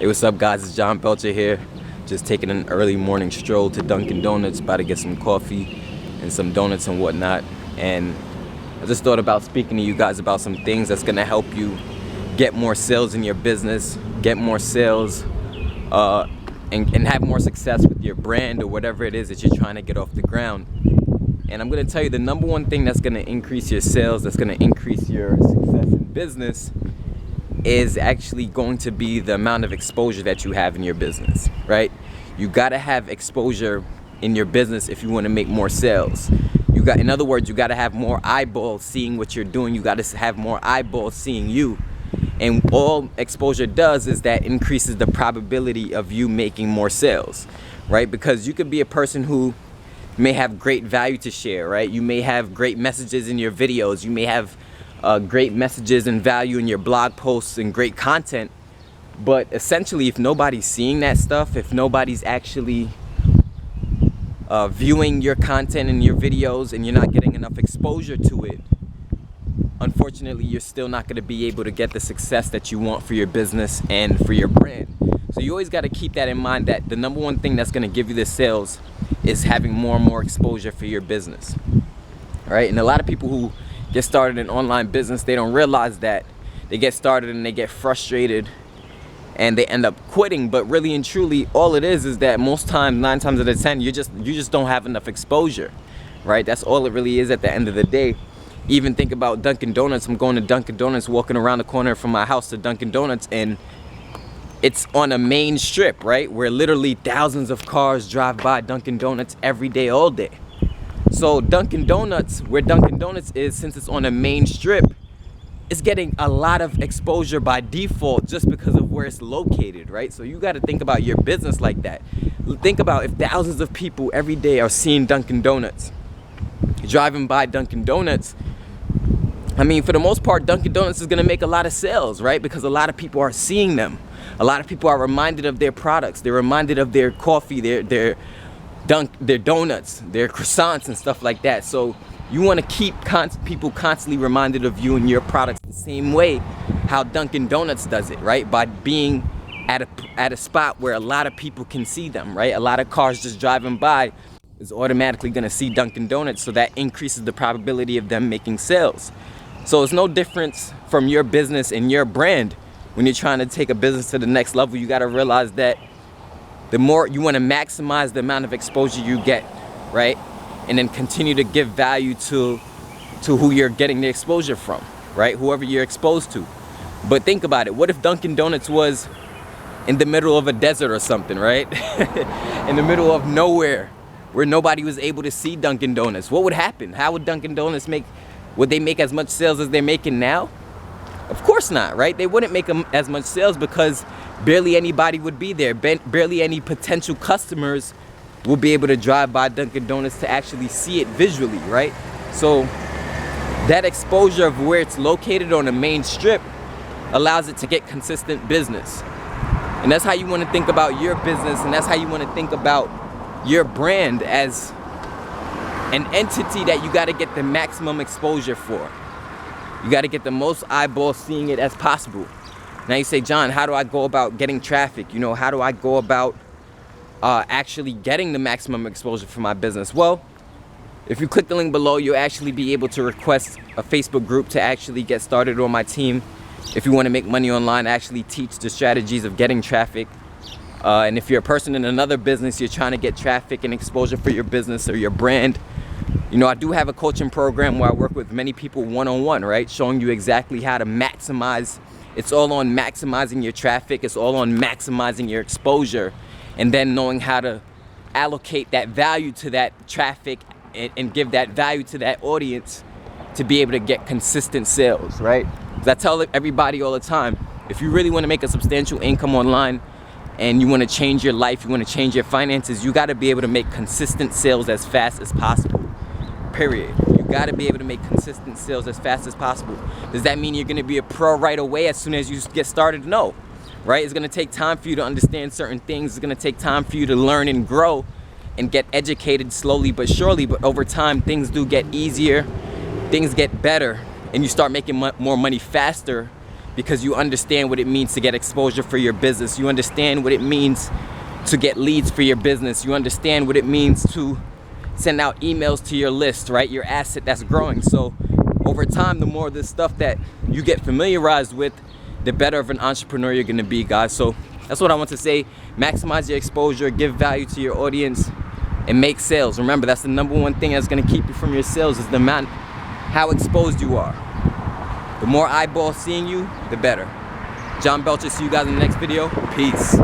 Hey, what's up, guys? It's John Belcher here. Just taking an early morning stroll to Dunkin' Donuts, about to get some coffee and some donuts and whatnot. And I just thought about speaking to you guys about some things that's gonna help you get more sales in your business, get more sales, and have more success with your brand or whatever it is that you're trying to get off the ground. And I'm gonna tell you the number one thing that's gonna increase your sales, that's gonna increase your success in business, is actually going to be the amount of exposure that you have in your business, right? You gotta have exposure in your business if you wanna make more sales. In other words, you gotta have more eyeballs seeing what you're doing. You gotta have more eyeballs seeing you. And all exposure does is that increases the probability of you making more sales, right? Because you could be a person who may have great value to share, right? You may have great messages in your videos. You may have great messages and value in your blog posts and great content. But essentially, if nobody's seeing that stuff, if nobody's actually viewing your content and your videos, and you're not getting enough exposure to it, unfortunately, you're still not going to be able to get the success that you want for your business and for your brand. So you always got to keep that in mind, that the number one thing that's going to give you the sales is having more and more exposure for your business. All right, and a lot of people who get started in online business, they don't realize that. They get started and they get frustrated and they end up quitting. But really and truly, all it is that most times, 9 times out of 10, you just don't have enough exposure, right? That's all it really is at the end of the day. Even think about Dunkin' Donuts. I'm going to Dunkin' Donuts, walking around the corner from my house to Dunkin' Donuts, and it's on a main strip, right? Where literally thousands of cars drive by Dunkin' Donuts every day, all day. So Dunkin' Donuts, where Dunkin' Donuts is, since it's on a main strip, it's getting a lot of exposure by default just because of where it's located, right? So you got to think about your business like that. Think about if thousands of people every day are seeing Dunkin' Donuts, driving by Dunkin' Donuts. I mean, for the most part, Dunkin' Donuts is going to make a lot of sales, right? Because a lot of people are seeing them. A lot of people are reminded of their products. They're reminded of their coffee, their donuts, their croissants and stuff like that. So you want to keep people constantly reminded of you and your products the same way how Dunkin' Donuts does it, right? By being at a spot where a lot of people can see them, right? A lot of cars just driving by is automatically going to see Dunkin' Donuts, so that increases the probability of them making sales. So it's no difference from your business and your brand. When you're trying to take a business to the next level, you got to realize that the more you want to maximize the amount of exposure you get, right? And then continue to give value to who you're getting the exposure from, right? Whoever you're exposed to. But think about it. What if Dunkin' Donuts was in the middle of a desert or something, right? In the middle of nowhere, where nobody was able to see Dunkin' Donuts? What would happen? How would Dunkin' Donuts would they make as much sales as they're making now? Of course not, right? They wouldn't make as much sales because barely anybody would be there. Barely any potential customers will be able to drive by Dunkin' Donuts to actually see it visually, right? So that exposure of where it's located on the main strip allows it to get consistent business. And that's how you want to think about your business, and that's how you want to think about your brand, as an entity that you got to get the maximum exposure for. You got to get the most eyeballs seeing it as possible. Now you say, John, how do I go about getting traffic? You know, how do I go about actually getting the maximum exposure for my business? Well, if you click the link below, you'll actually be able to request a Facebook group to actually get started on my team. If you want to make money online, I actually teach the strategies of getting traffic. And if you're a person in another business, you're trying to get traffic and exposure for your business or your brand, you know, I do have a coaching program where I work with many people one-on-one, right? Showing you exactly how to maximize. It's all on maximizing your traffic. It's all on maximizing your exposure, and then knowing how to allocate that value to that traffic and give that value to that audience to be able to get consistent sales, right? Because I tell everybody all the time, if you really want to make a substantial income online and you want to change your life, you want to change your finances, you got to be able to make consistent sales as fast as possible. Period. You got to be able to make consistent sales as fast as possible. Does that mean you're going to be a pro right away as soon as you get started? No, right? It's going to take time for you to understand certain things. It's going to take time for you to learn and grow and get educated slowly but surely. But over time, things do get easier, things get better, and you start making more money faster because you understand what it means to get exposure for your business. You understand what it means to get leads for your business. You understand what it means to send out emails to your list, right? Your asset that's growing. So over time, the more of this stuff that you get familiarized with, the better of an entrepreneur you're gonna be, guys. So that's what I want to say. Maximize your exposure, give value to your audience, and make sales. Remember, that's the number one thing that's gonna keep you from your sales, is the amount, how exposed you are. The more eyeballs seeing you, the better. John Belcher, see you guys in the next video. Peace.